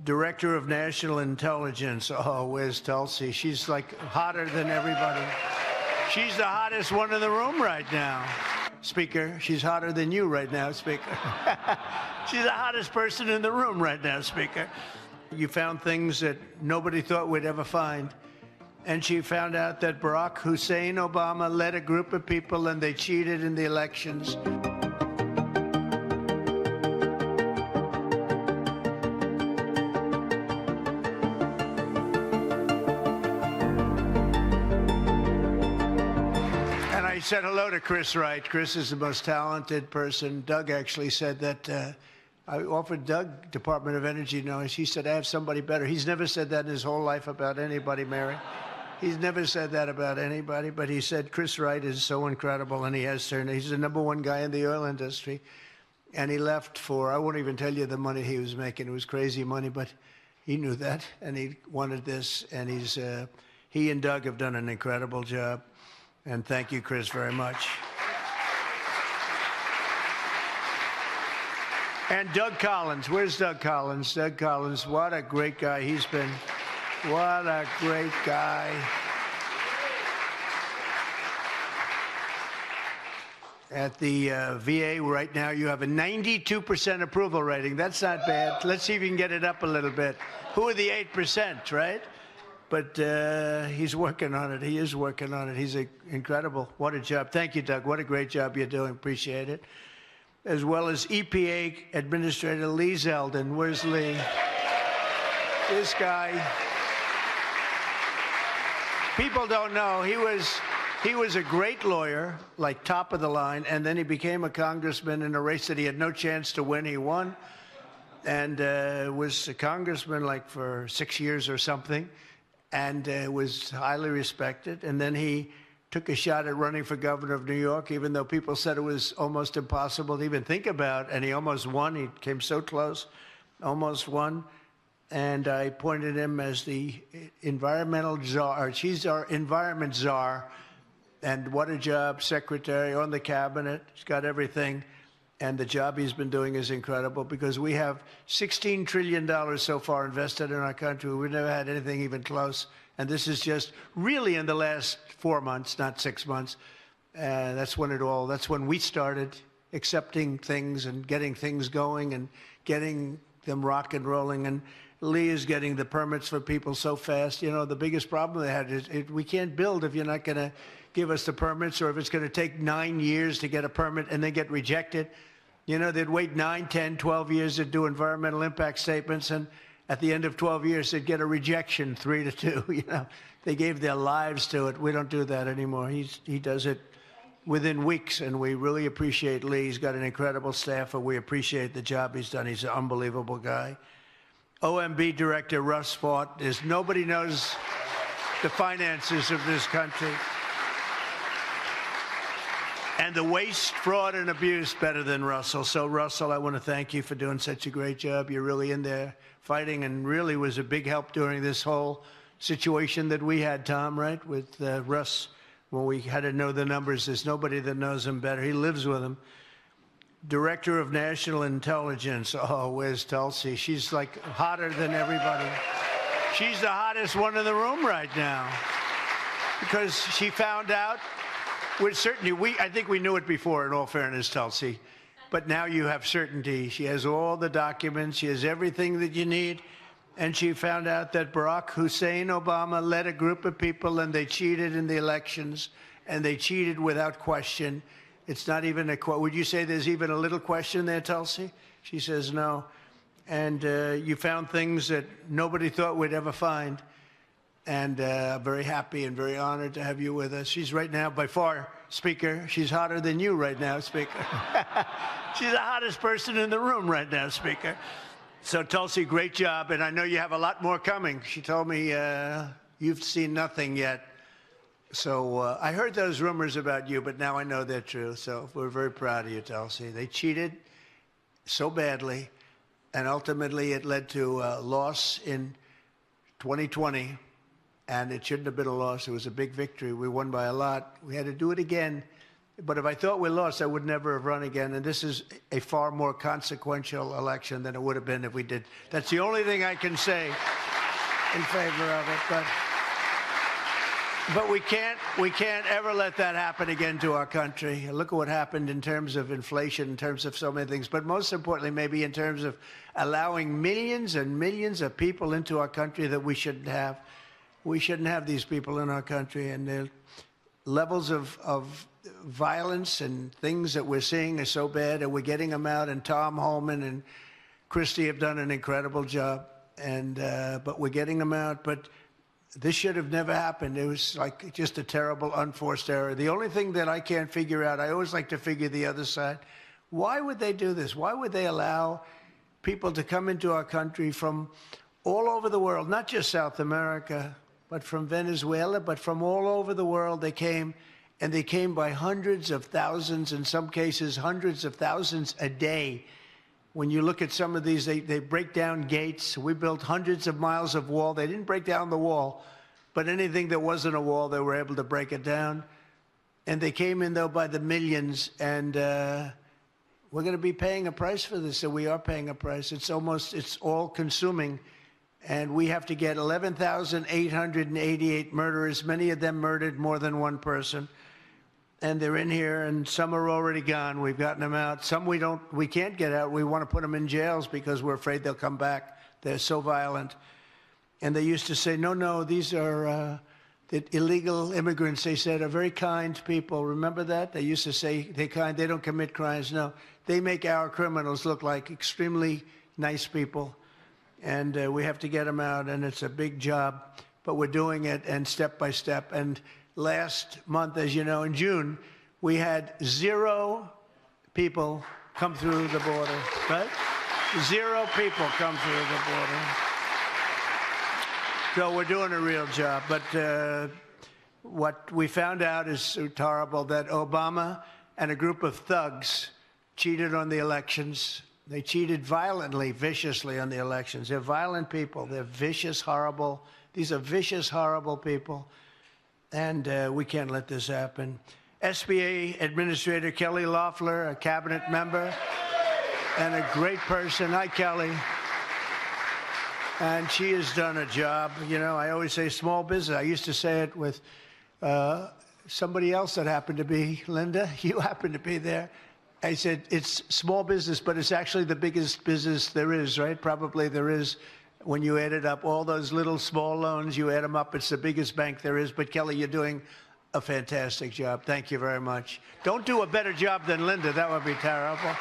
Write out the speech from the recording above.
Director of National Intelligence. Oh, where's Tulsi? She's like hotter than everybody. She's the hottest one in the room right now. Speaker, she's hotter than you right now, Speaker. She's the hottest person in the room right now, Speaker. You found things that nobody thought we'd ever find. And she found out that Barack Hussein Obama led a group of people and they cheated in the elections. I said hello to Chris Wright. Chris is the most talented person. Doug actually said that I offered Doug Department of Energy knowledge. He said, I have somebody better. He's never said that in his whole life about anybody, Mary. He's never said that about anybody, but he said Chris Wright is so incredible, and he has turned. He's the #1 guy in the oil industry, and he left for, I won't even tell you the money he was making. It was crazy money, but he knew that, and he wanted this, and he and Doug have done an incredible job. And thank you, Chris, very much. And Doug Collins. Where's Doug Collins? Doug Collins, what a great guy he's been. What a great guy. At the VA right now, you have a 92% approval rating. That's not bad. Let's see if you can get it up a little bit. Who are the 8%, right? But he's working on it. He is working on it. He's incredible. What a job. Thank you, Doug. What a great job you're doing. Appreciate it. As well as EPA Administrator Lee Zeldin. Where's Lee? This guy. People don't know. He was a great lawyer, like top of the line, and then he became a congressman in a race that he had no chance to win. He won, and was a congressman like for 6 years or something. And was highly respected. And then he took a shot at running for governor of New York, even though people said it was almost impossible to even think about. And he almost won. He came so close, almost won. And I appointed him as the environmental czar. She's our environment czar. And what a job, secretary on the cabinet. He's got everything. And the job he's been doing is incredible because we have $16 trillion so far invested in our country. We've never had anything even close. And this is just really in the last 4 months, not 6 months. That's when we started accepting things and getting things going and getting them rock and rolling. And Lee is getting the permits for people so fast. You know, the biggest problem they had is we can't build if you're not going to give us the permits, or if it's going to take 9 years to get a permit and then get rejected. You know, they'd wait 9, 10, 12 years to do environmental impact statements, and at the end of 12 years, they'd get a rejection, 3-2. You know, they gave their lives to it. We don't do that anymore. He does it within weeks, and we really appreciate Lee. He's got an incredible staff, and we appreciate the job he's done. He's an unbelievable guy. OMB Director Russ Vought. Nobody knows the finances of this country and the waste, fraud, and abuse better than Russell. So, Russell, I want to thank you for doing such a great job. You're really in there fighting and really was a big help during this whole situation that we had, Tom, right, with Russ, when we had to know the numbers. There's nobody that knows him better. He lives with him. Director of National Intelligence. Oh, where's Tulsi? She's like hotter than everybody. She's the hottest one in the room right now because she found out. With certainty, I think we knew it before, in all fairness, Tulsi. But now you have certainty. She has all the documents. She has everything that you need. And she found out that Barack Hussein Obama led a group of people and they cheated in the elections. And they cheated without question. It's not even a question. Would you say there's even a little question there, Tulsi? She says no. And you found things that nobody thought we'd ever find. And I'm very happy and very honored to have you with us. She's right now, by far, Speaker, she's hotter than you right now, Speaker. She's the hottest person in the room right now, Speaker. So, Tulsi, great job. And I know you have a lot more coming. She told me you've seen nothing yet. So I heard those rumors about you, but now I know they're true. So we're very proud of you, Tulsi. They cheated so badly, and ultimately it led to a loss in 2020. And it shouldn't have been a loss. It was a big victory. We won by a lot. We had to do it again But if I thought we lost, I would never have run again. And this is a far more consequential election than it would have been if we did. That's the only thing I can say in favor of it. But we can't ever let that happen again to our country. Look at what happened in terms of inflation, in terms of so many things. But most importantly, maybe in terms of allowing millions and millions of people into our country that we shouldn't have. We shouldn't have these people in our country. And the levels of violence and things that we're seeing are so bad, and we're getting them out. And Tom Homan and Christie have done an incredible job. And but we're getting them out. But this should have never happened. It was like just a terrible, unforced error. The only thing that I can't figure out, I always like to figure the other side. Why would they do this? Why would they allow people to come into our country from all over the world, not just South America, but from Venezuela, but from all over the world they came, and they came by hundreds of thousands, in some cases hundreds of thousands a day. When you look at some of these, they break down gates. We built hundreds of miles of wall. They didn't break down the wall, but anything that wasn't a wall, they were able to break it down. And they came in, though, by the millions. And we're going to be paying a price for this, and we are paying a price. It's all-consuming. And we have to get 11,888 murderers, many of them murdered more than one person. And they're in here, and some are already gone. We've gotten them out. Some we can't get out. We want to put them in jails because we're afraid they'll come back. They're so violent. And they used to say, no, these are the illegal immigrants, they said, are very kind people. Remember that? They used to say they're kind, they don't commit crimes. No, they make our criminals look like extremely nice people. And we have to get them out, and it's a big job. But we're doing it, and step by step. And last month, as you know, in June, we had 0 people come through the border, right? 0 people come through the border. So we're doing a real job. But what we found out is so horrible, that Obama and a group of thugs cheated on the elections. They cheated violently, viciously on the elections. They're violent people. They're vicious, horrible. These are vicious, horrible people. And we can't let this happen. SBA Administrator Kelly Loeffler, a cabinet member, and a great person. Hi, Kelly. And she has done a job. You know, I always say small business. I used to say it with somebody else that happened to be, Linda, you happened to be there. I said, it's small business, but it's actually the biggest business there is, right? Probably there is. When you add it up, all those little small loans, you add them up, it's the biggest bank there is. But Kelly, you're doing a fantastic job. Thank you very much. Don't do a better job than Linda. That would be terrible.